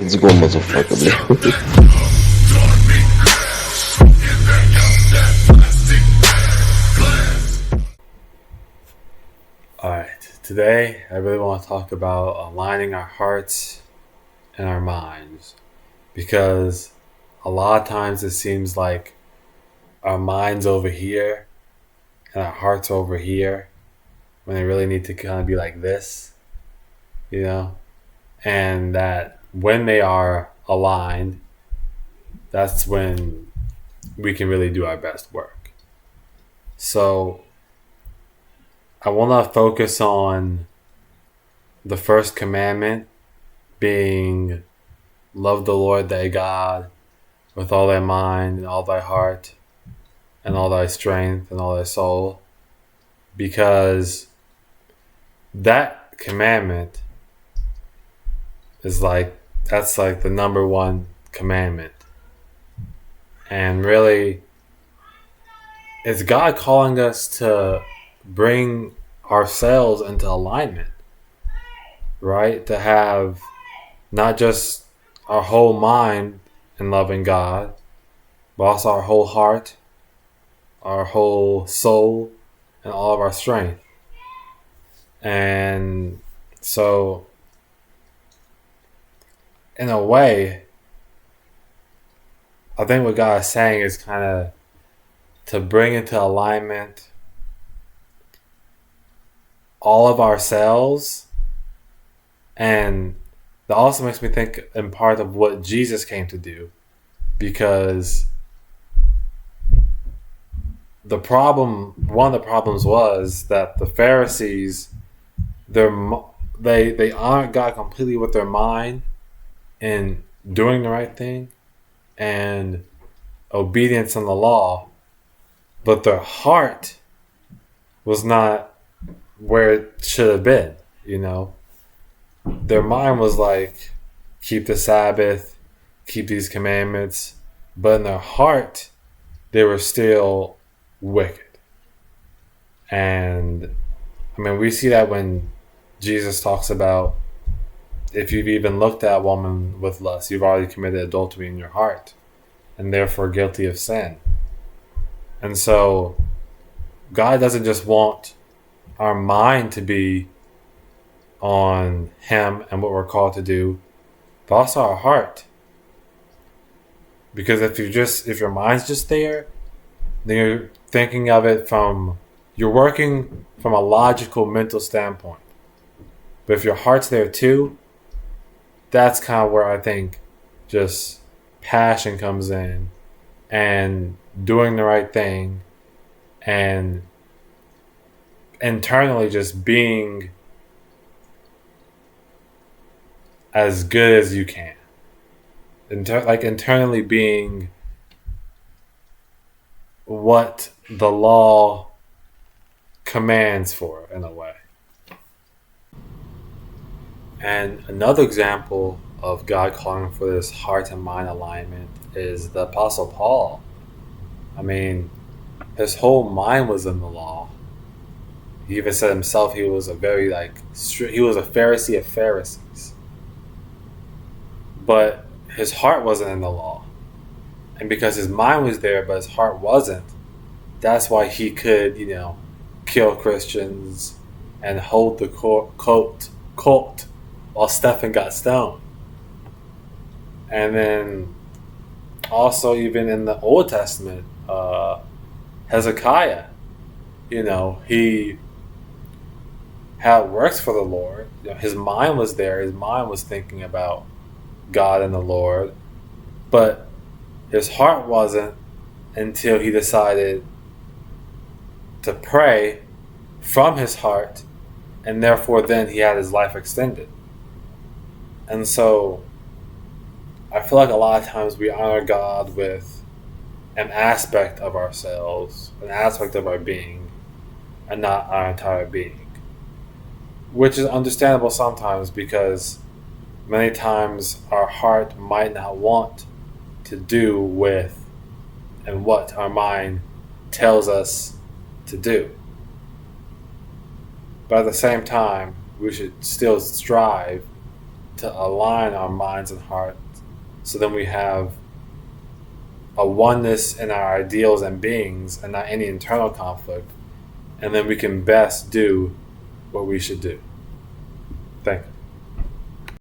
Let's go, motherfucker, bro. Alright, today I really want to talk about aligning our hearts and our minds, because a lot of times it seems like our minds over here and our hearts over here when they really need to kind of be like this, you know? And that when they are aligned, that's when we can really do our best work. So I want to focus on the first commandment being love the Lord thy God with all thy mind and all thy heart and all thy strength and all thy soul, because that commandment is that's like the number one commandment. And really, it's God calling us to bring ourselves into alignment, right? To have not just our whole mind in loving God, but also our whole heart, our whole soul, and all of our strength. And so, in a way, I think what God is saying is kind of to bring into alignment all of ourselves. And that also makes me think in part of what Jesus came to do, because one of the problems was that the Pharisees, they honored God completely with their mind in doing the right thing and obedience in the law, but their heart was not where it should have been, you know? Their mind was like, keep the Sabbath, keep these commandments, but in their heart, they were still wicked. And I mean, we see that when Jesus talks about, if you've even looked at a woman with lust, you've already committed adultery in your heart and therefore guilty of sin. And so God doesn't just want our mind to be on Him and what we're called to do, but also our heart. Because if your mind's just there, then you're thinking of it you're working from a logical mental standpoint. But if your heart's there too, that's kind of where I think just passion comes in, and doing the right thing, and internally just being as good as you can. Internally being what the law commands for, in a way. And another example of God calling for this heart and mind alignment is the Apostle Paul. I mean, his whole mind was in the law. He even said himself he was he was a Pharisee of Pharisees. But his heart wasn't in the law. And because his mind was there, but his heart wasn't, that's why he could, kill Christians and hold the cult while Stephen got stoned. And then also even in the Old Testament, Hezekiah, he had works for the Lord. His mind was there. His mind was thinking about God and the Lord. But his heart wasn't, until he decided to pray from his heart, and therefore then he had his life extended. And so I feel like a lot of times we honor God with an aspect of ourselves, an aspect of our being, and not our entire being. Which is understandable sometimes, because many times our heart might not want to do with and what our mind tells us to do. But at the same time, we should still strive to align our minds and hearts so then we have a oneness in our ideals and beings and not any internal conflict, and then we can best do what we should do. Thank you.